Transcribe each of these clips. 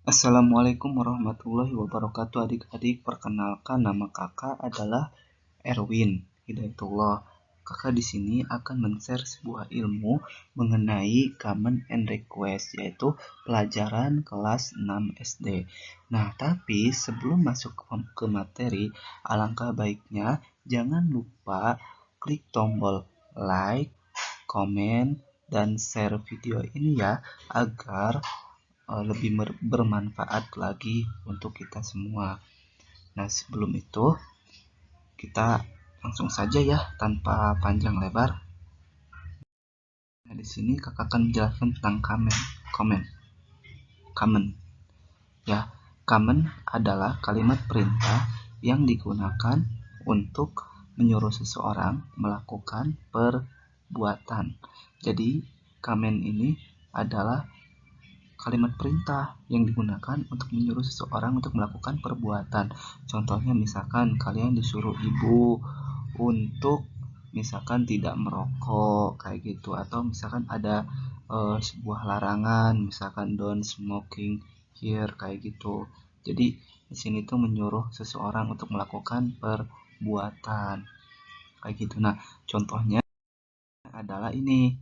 Assalamualaikum warahmatullahi wabarakatuh. Adik-adik, perkenalkan nama kakak adalah Erwin Hidayatullah. Kakak di sini akan men-share sebuah ilmu mengenai Common and Request, yaitu pelajaran kelas 6 SD. Nah, tapi sebelum masuk ke materi, alangkah baiknya jangan lupa klik tombol like, komen, dan share video ini ya, agar lebih bermanfaat lagi untuk kita semua. Nah, sebelum itu kita langsung saja ya tanpa panjang lebar. Nah, di sini kakak akan menjelaskan tentang common. Ya, common adalah kalimat perintah yang digunakan untuk menyuruh seseorang melakukan perbuatan. Jadi, common ini adalah kalimat perintah yang digunakan untuk menyuruh seseorang untuk melakukan perbuatan. Contohnya misalkan kalian disuruh ibu untuk misalkan tidak merokok kayak gitu, atau misalkan ada sebuah larangan, misalkan don't smoking here kayak gitu. Jadi di sini tuh menyuruh seseorang untuk melakukan perbuatan kayak gitu. Nah, contohnya adalah ini.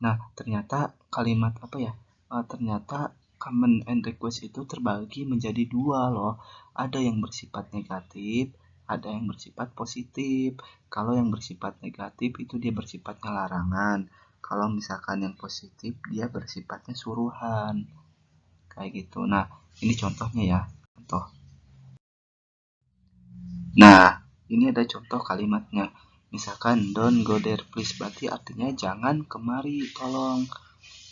Nah, ternyata kalimat apa ya? Ternyata common and request itu terbagi menjadi dua loh. Ada yang bersifat negatif, ada yang bersifat positif. Kalau yang bersifat negatif itu dia bersifatnya larangan. Kalau misalkan yang positif dia bersifatnya suruhan. Kayak gitu. Nah, ini contohnya ya. Contoh. Nah, ini ada contoh kalimatnya. Misalkan don't go there please, berarti artinya jangan kemari, tolong.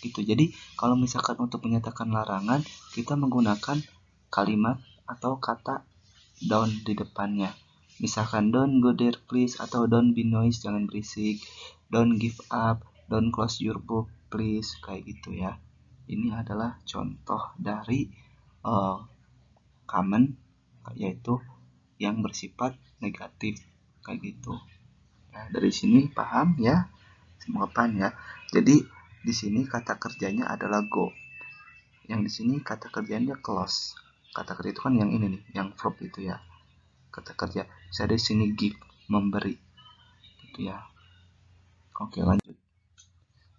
Gitu. Jadi kalau misalkan untuk menyatakan larangan, kita menggunakan kalimat atau kata don't di depannya. Misalkan don't go there please, atau don't be noise, jangan berisik, don't give up, don't close your book please, kayak gitu ya. Ini adalah contoh dari uh, common, yaitu yang bersifat negatif kayak gitu. Nah, dari sini paham ya? Semoga paham ya. Jadi di sini kata kerjanya adalah go. Yang di sini kata kerjanya close. Kata kerja itu kan yang ini nih, yang verb itu ya. Kata kerja. Saya di sini give, memberi. Gitu ya. Oke, lanjut.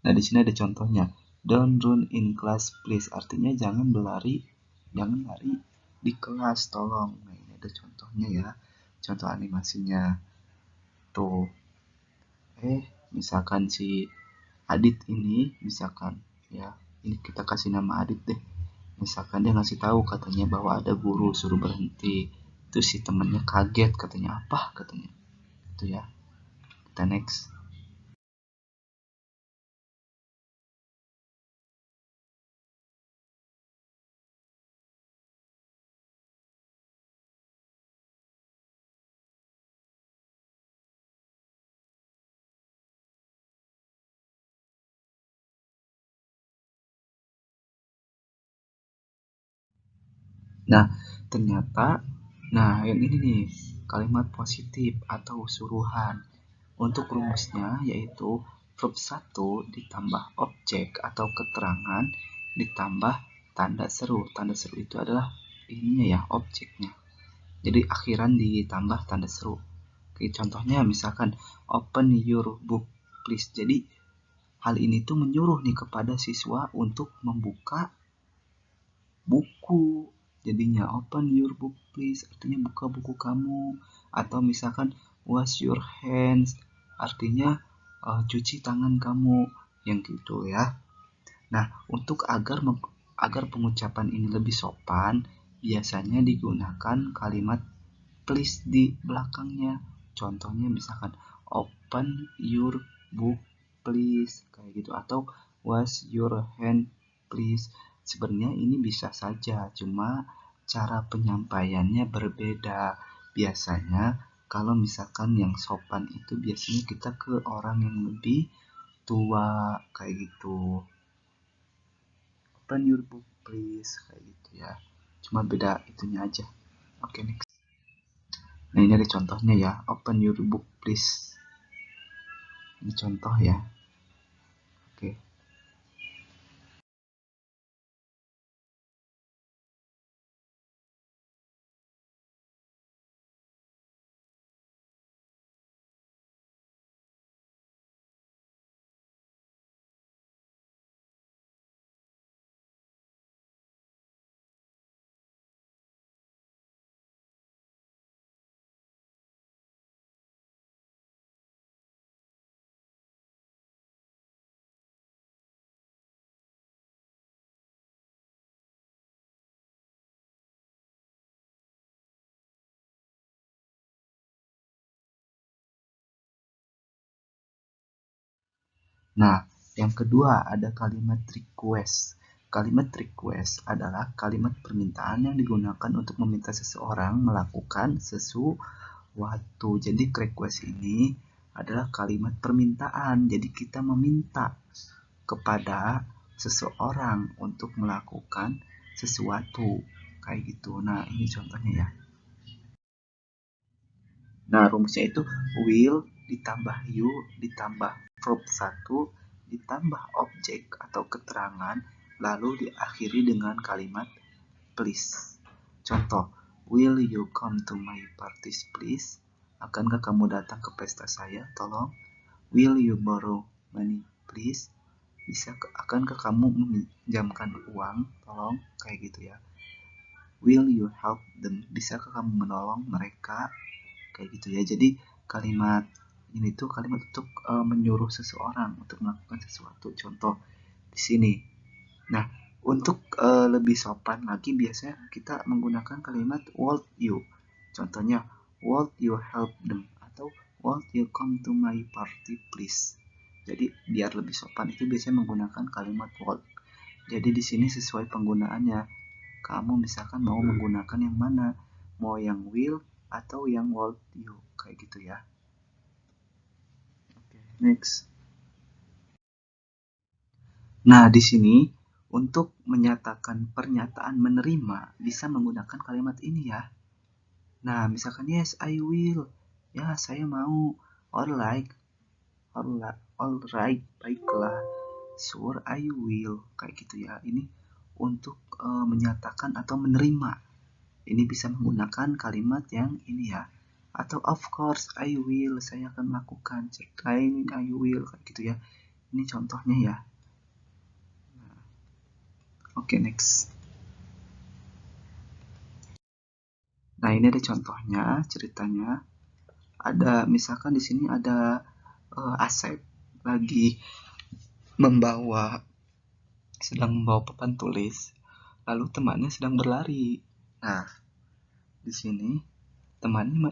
Nah, di sini ada contohnya. Don't run in class please. Artinya jangan lari di kelas, tolong. Nah, ini ada contohnya ya. Contoh animasinya. Tuh. Misalkan si Adit ini, misalkan ya, ini kita kasih nama Adit deh. Misalkan dia ngasih tahu katanya bahwa ada guru suruh berhenti. Itu si temennya kaget, katanya apa katanya. Itu ya. Kita next. Nah, ternyata yang ini nih kalimat positif atau suruhan. Untuk rumusnya yaitu verb 1 ditambah objek atau keterangan ditambah tanda seru. Tanda seru itu adalah ininya ya, objeknya. Jadi akhiran ditambah tanda seru. Oke, contohnya misalkan open your book please. Jadi hal ini tuh menyuruh nih kepada siswa untuk membuka buku. Jadinya open your book please artinya buka buku kamu. Atau misalkan wash your hands artinya cuci tangan kamu, yang gitu ya. Nah, untuk agar pengucapan ini lebih sopan, biasanya digunakan kalimat please di belakangnya. Contohnya misalkan open your book please kayak gitu, atau wash your hand please. Sebenarnya ini bisa saja, cuma cara penyampaiannya berbeda. Biasanya kalau misalkan yang sopan itu biasanya kita ke orang yang lebih tua kayak gitu. Open your book please kayak gitu ya. Cuma beda itunya aja. Oke, next. Nah, ini ada contohnya ya. Open your book please. Ini contoh ya. Oke. Nah, yang kedua ada kalimat request. Kalimat request adalah kalimat permintaan yang digunakan untuk meminta seseorang melakukan sesuatu. Jadi request ini adalah kalimat permintaan. Jadi kita meminta kepada seseorang untuk melakukan sesuatu kayak gitu. Nah, ini contohnya ya. Nah, rumusnya itu will ditambah you ditambah verb 1 ditambah objek atau keterangan lalu diakhiri dengan kalimat please. Contoh, will you come to my parties please? Akankah kamu datang ke pesta saya? Tolong. Will you borrow money please? Akankah kamu meminjamkan uang? Tolong, kayak gitu ya. Will you help them? Bisakah kamu menolong mereka? Kayak gitu ya. Jadi kalimat ini tuh kalimat untuk menyuruh seseorang untuk melakukan sesuatu. Contoh di sini. Nah, untuk lebih sopan lagi biasanya kita menggunakan kalimat would you. Contohnya, would you help them atau would you come to my party please. Jadi biar lebih sopan itu biasanya menggunakan kalimat would. Jadi di sini sesuai penggunaannya. Kamu misalkan mau menggunakan yang mana? Mau yang will atau yang would you kayak gitu ya. Oke, next. Nah, di sini untuk menyatakan pernyataan menerima bisa menggunakan kalimat ini ya. Nah, misalkan yes, I will. Ya, saya mau. Alright. Alright, baiklah. Sure, I will. Kayak gitu ya. Ini untuk menyatakan atau menerima. Ini bisa menggunakan kalimat yang ini ya. Atau of course I will, saya akan melakukan. Certain I will, kayak gitu ya. Ini contohnya ya. Oke, next. Nah, ini ada contohnya, ceritanya. Ada misalkan di sini ada Asep lagi sedang membawa papan tulis, lalu temannya sedang berlari. Nah, di sini temannya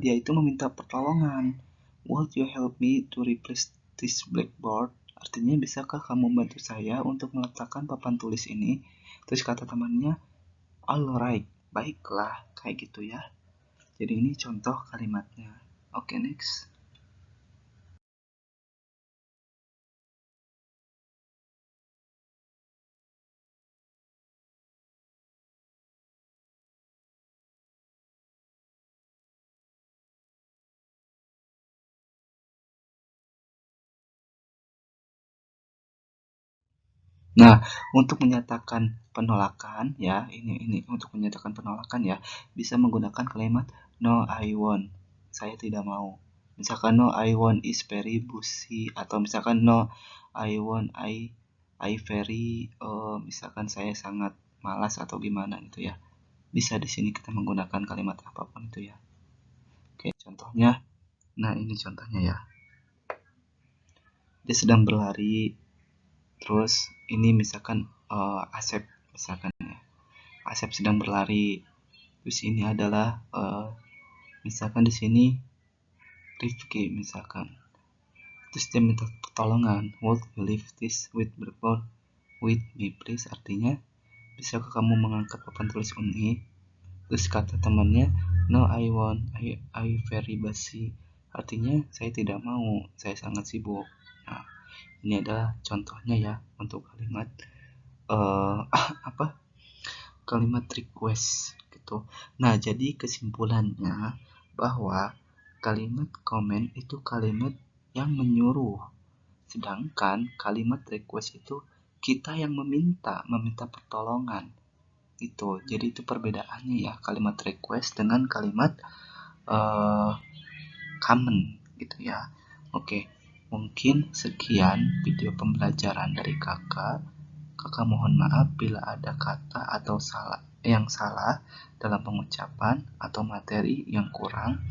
dia itu meminta pertolongan. Would you help me to replace this blackboard? Artinya, bisakah kamu bantu saya untuk meletakkan papan tulis ini? Terus kata temannya, alright, baiklah, kayak gitu ya. Jadi ini contoh kalimatnya. Oke, next. Nah, untuk menyatakan penolakan ya, ini untuk menyatakan penolakan ya, bisa menggunakan kalimat no I won't. Saya tidak mau. Misalkan no I won't is very busy atau misalkan no I won't I very misalkan saya sangat malas atau gimana gitu ya. Bisa di sini kita menggunakan kalimat apapun itu ya. Oke, contohnya. Nah, ini contohnya ya. Dia sedang berlari. Terus ini misalkan Asep misalkan ya. Asep sedang berlari. Terus ini adalah misalkan di sini Rifki misalkan. Terus dia minta pertolongan. Would you lift this with blackboard with me please? Artinya, bisakah kamu mengangkat papan tulis ini? Terus kata temannya, no I won't, I very busy. Artinya, saya tidak mau, saya sangat sibuk. Nah, ini adalah contohnya ya untuk kalimat apa? Kalimat request gitu. Nah, jadi kesimpulannya bahwa kalimat komen itu kalimat yang menyuruh. Sedangkan kalimat request itu kita yang meminta pertolongan. Gitu. Jadi itu perbedaannya ya kalimat request dengan kalimat common gitu ya. Oke, mungkin sekian video pembelajaran dari kakak. Kakak mohon maaf bila ada kata atau yang salah dalam pengucapan atau materi yang kurang.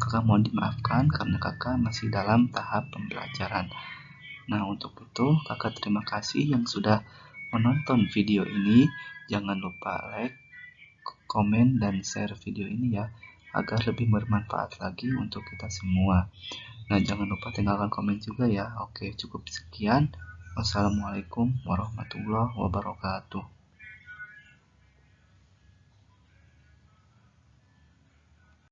Kakak mohon dimaafkan karena kakak masih dalam tahap pembelajaran. Nah, untuk itu kakak terima kasih yang sudah menonton video ini. Jangan lupa like, komen, dan share video ini ya, agar lebih bermanfaat lagi untuk kita semua. Nah, jangan lupa tinggalkan komen juga ya. Oke, cukup sekian. Wassalamualaikum warahmatullahi wabarakatuh.